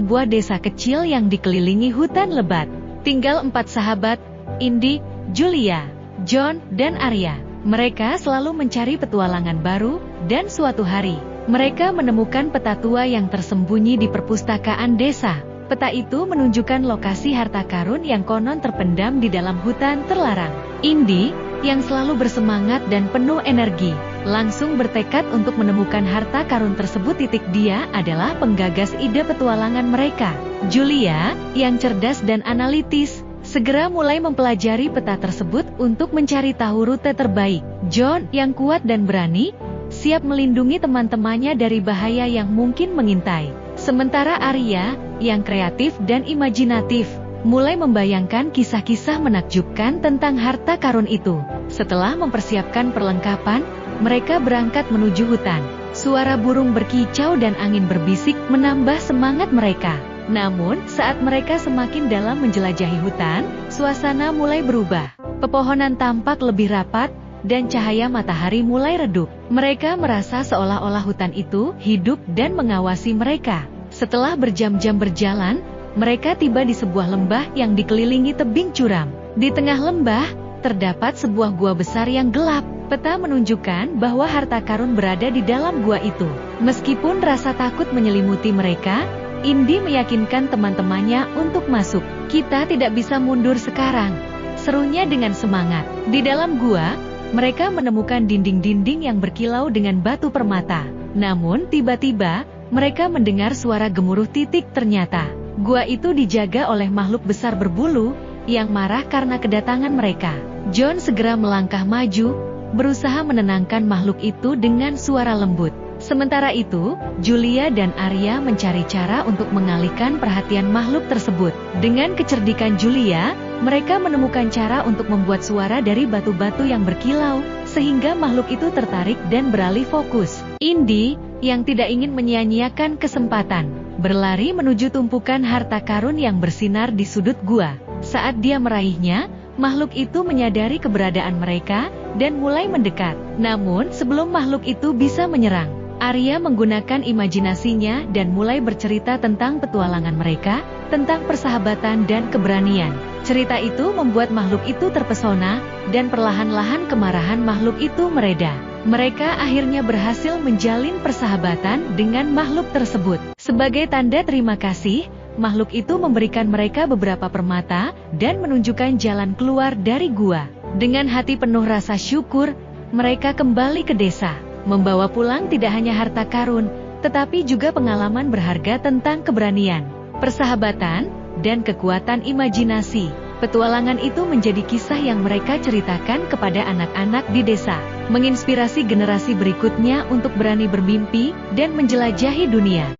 sebuah desa kecil yang dikelilingi hutan lebat. Tinggal 4 sahabat, Indi, Julia, John, dan Arya. Mereka selalu mencari petualangan baru, dan suatu hari, mereka menemukan peta tua yang tersembunyi di perpustakaan desa. Peta itu menunjukkan lokasi harta karun yang konon terpendam di dalam hutan terlarang. Indi, yang selalu bersemangat dan penuh energi, langsung bertekad untuk menemukan harta karun tersebut. Dia adalah penggagas ide petualangan mereka. Julia, yang cerdas dan analitis, segera mulai mempelajari peta tersebut untuk mencari tahu rute terbaik. John, yang kuat dan berani, siap melindungi teman-temannya dari bahaya yang mungkin mengintai. Sementara Arya, yang kreatif dan imajinatif, mulai membayangkan kisah-kisah menakjubkan tentang harta karun itu. Setelah mempersiapkan perlengkapan, mereka berangkat menuju hutan. Suara burung berkicau dan angin berbisik menambah semangat mereka. Namun, saat mereka semakin dalam menjelajahi hutan, suasana mulai berubah. Pepohonan tampak lebih rapat, dan cahaya matahari mulai redup. Mereka merasa seolah-olah hutan itu hidup dan mengawasi mereka. Setelah berjam-jam berjalan, mereka tiba di sebuah lembah yang dikelilingi tebing curam. Di tengah lembah, terdapat sebuah gua besar yang gelap. Peta menunjukkan bahwa harta karun berada di dalam gua itu. Meskipun rasa takut menyelimuti mereka, Indi meyakinkan teman-temannya untuk masuk. "Kita tidak bisa mundur sekarang," serunya dengan semangat. Di dalam gua, mereka menemukan dinding-dinding yang berkilau dengan batu permata. Namun tiba-tiba, mereka mendengar suara gemuruh. Ternyata, gua itu dijaga oleh makhluk besar berbulu, yang marah karena kedatangan mereka. John segera melangkah maju, berusaha menenangkan makhluk itu dengan suara lembut. Sementara itu, Julia dan Arya mencari cara untuk mengalihkan perhatian makhluk tersebut. Dengan kecerdikan Julia, mereka menemukan cara untuk membuat suara dari batu-batu yang berkilau, sehingga makhluk itu tertarik dan beralih fokus. Indi, yang tidak ingin menyia-nyiakan kesempatan, berlari menuju tumpukan harta karun yang bersinar di sudut gua. Saat dia meraihnya, makhluk itu menyadari keberadaan mereka, dan mulai mendekat. Namun, sebelum makhluk itu bisa menyerang, Arya menggunakan imajinasinya dan mulai bercerita tentang petualangan mereka, tentang persahabatan dan keberanian. Cerita itu membuat makhluk itu terpesona, dan perlahan-lahan kemarahan makhluk itu mereda. Mereka akhirnya berhasil menjalin persahabatan dengan makhluk tersebut. Sebagai tanda terima kasih, makhluk itu memberikan mereka beberapa permata, dan menunjukkan jalan keluar dari gua. Dengan hati penuh rasa syukur, mereka kembali ke desa, membawa pulang tidak hanya harta karun, tetapi juga pengalaman berharga tentang keberanian, persahabatan, dan kekuatan imajinasi. Petualangan itu menjadi kisah yang mereka ceritakan kepada anak-anak di desa, menginspirasi generasi berikutnya untuk berani bermimpi dan menjelajahi dunia.